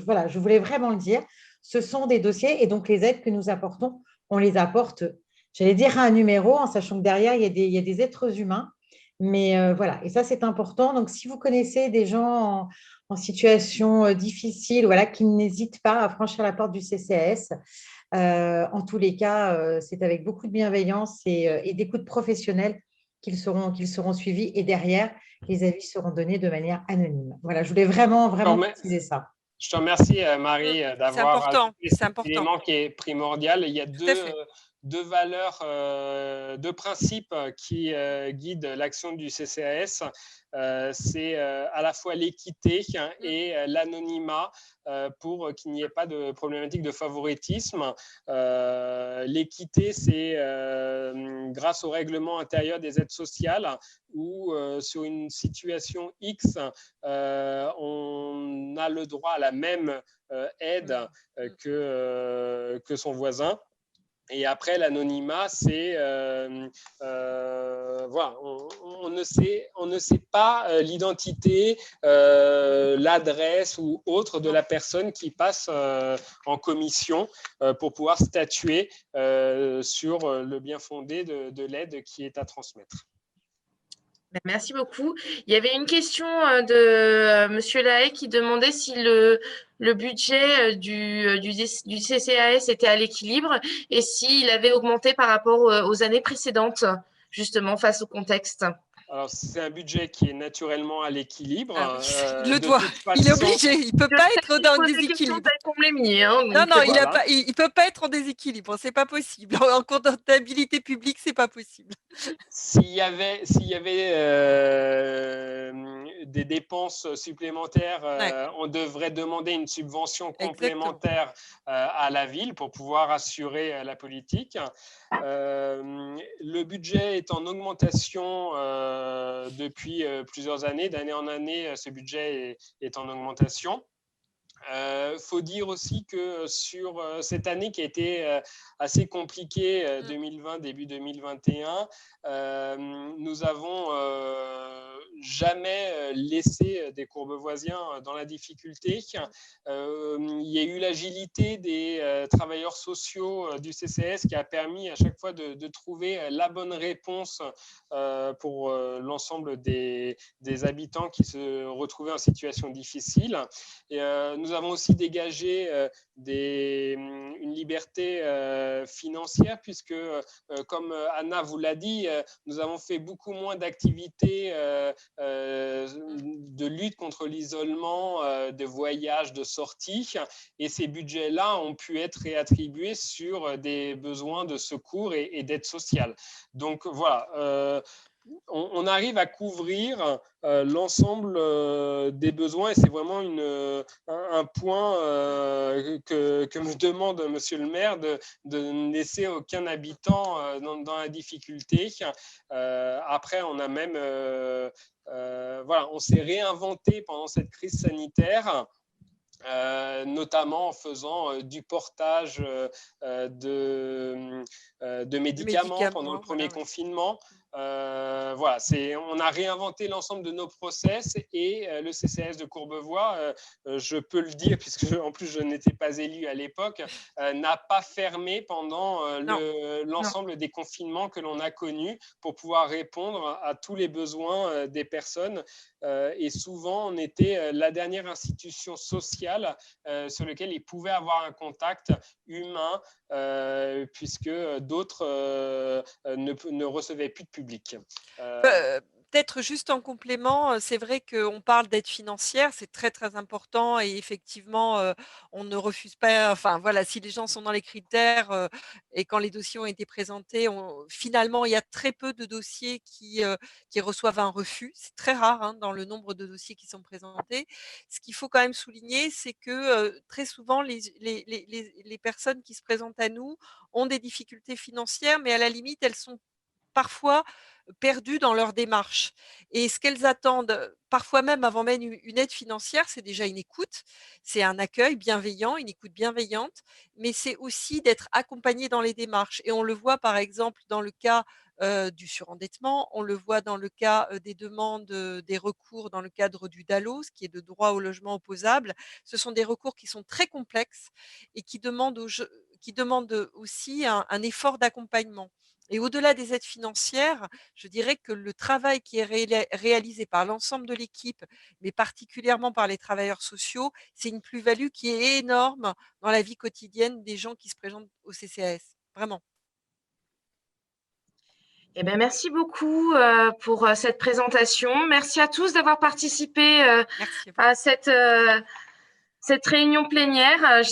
Speaker 4: voilà, je voulais vraiment le dire. Ce sont des dossiers et donc les aides que nous apportons, on les apporte, j'allais dire à un numéro, en sachant que derrière, il y a des êtres humains. Mais voilà, et ça, c'est important. Donc, si vous connaissez des gens en situation difficile, voilà, qui n'hésitent pas à franchir la porte du CCAS, en tous les cas, c'est avec beaucoup de bienveillance et d'écoute professionnelle qu'ils seront suivis. Et derrière, les avis seront donnés de manière anonyme. Voilà, je voulais vraiment, vraiment préciser ça.
Speaker 1: Je te remercie, Marie,
Speaker 2: C'est
Speaker 1: d'avoir
Speaker 2: important,
Speaker 1: ajouté
Speaker 2: c'est
Speaker 1: cet
Speaker 2: important.
Speaker 1: élément qui est primordial. Il y a
Speaker 2: Tout à fait.
Speaker 1: deux valeurs, deux principes qui guident l'action du CCAS. C'est à la fois l'équité et l'anonymat pour qu'il n'y ait pas de problématique de favoritisme. L'équité, c'est grâce au règlement intérieur des aides sociales où sur une situation X, on a le droit à la même aide que son voisin. Et après, l'anonymat, c'est voilà, on ne sait pas l'identité, l'adresse ou autre de la personne qui passe en commission pour pouvoir statuer sur le bien fondé de l'aide qui est à transmettre.
Speaker 3: Merci beaucoup. Il y avait une question de Monsieur Lahaye qui demandait si le budget du CCAS était à l'équilibre et s'il avait augmenté par rapport aux années précédentes, justement face au contexte.
Speaker 1: Alors, c'est un budget qui est naturellement à l'équilibre.
Speaker 2: Ah oui, il le
Speaker 1: De
Speaker 2: doit.
Speaker 1: toute façon,
Speaker 2: Il est obligé. Il ne peut pas être dans le déséquilibre.
Speaker 3: Comme les miens, hein,
Speaker 2: Non,
Speaker 3: donc,
Speaker 2: non,
Speaker 1: voilà.
Speaker 2: il peut pas être en déséquilibre. C'est pas possible. En comptabilité publique, c'est pas possible.
Speaker 1: S'il y avait des dépenses supplémentaires,
Speaker 2: Ouais,
Speaker 1: on devrait demander une subvention
Speaker 2: exactement.
Speaker 1: complémentaire à la ville pour pouvoir assurer la politique. Le budget est en augmentation depuis plusieurs années. D'année en année, ce budget est en augmentation. Faut dire aussi que sur cette année qui a été assez compliquée, 2020, début 2021, nous avons jamais laissé des Courbevoisiens dans la difficulté. Il y a eu l'agilité des travailleurs sociaux du CCS qui a permis à chaque fois de trouver la bonne réponse pour l'ensemble des habitants qui se retrouvaient en situation difficile. Et nous avons aussi dégagé une liberté financière puisque, comme Anna vous l'a dit, nous avons fait beaucoup moins d'activités de lutte contre l'isolement, de voyages, de sorties. Et ces budgets-là ont pu être réattribués sur des besoins de secours et d'aide sociale. Donc voilà. On arrive à couvrir l'ensemble des besoins et c'est vraiment un point que me demande Monsieur le maire de ne laisser aucun habitant dans la difficulté. Après, on a même voilà, on s'est réinventé pendant cette crise sanitaire. Notamment en faisant du portage de médicaments pendant le premier confinement. Voilà, on a réinventé l'ensemble de nos process et le CCAS de Courbevoie, je peux le dire puisque en plus je n'étais pas élu à l'époque, n'a pas fermé pendant l'ensemble des confinements que l'on a connus pour pouvoir répondre à tous les besoins des personnes. Et souvent, on était la dernière institution sociale sur laquelle ils pouvaient avoir un contact humain puisque d'autres ne recevaient plus de public.
Speaker 2: peut-être juste en complément, c'est vrai qu'on parle d'aide financière, c'est très, très important et effectivement, on ne refuse pas enfin voilà, si les gens sont dans les critères, et quand les dossiers ont été présentés, finalement, il y a très peu de dossiers qui reçoivent un refus. C'est très rare, hein, dans le nombre de dossiers qui sont présentés. Ce qu'il faut quand même souligner, c'est que, très souvent les personnes qui se présentent à nous ont des difficultés financières, mais à la limite, elles sont parfois perdues dans leur démarche et ce qu'elles attendent, parfois même avant même une aide financière, c'est déjà une écoute, c'est un accueil bienveillant, une écoute bienveillante, mais c'est aussi d'être accompagné dans les démarches et on le voit par exemple dans le cas, du surendettement, on le voit dans le cas, des demandes, des recours dans le cadre du DALO, ce qui est de droit au logement opposable. Ce sont des recours qui sont très complexes et qui demandent aussi un effort d'accompagnement. Et au-delà des aides financières, je dirais que le travail qui est réalisé par l'ensemble de l'équipe, mais particulièrement par les travailleurs sociaux, c'est une plus-value qui est énorme dans la vie quotidienne des gens qui se présentent au CCAS. Vraiment.
Speaker 3: Eh bien, merci beaucoup pour cette présentation. Merci à tous d'avoir participé
Speaker 2: Merci à vous.
Speaker 3: à cette réunion plénière.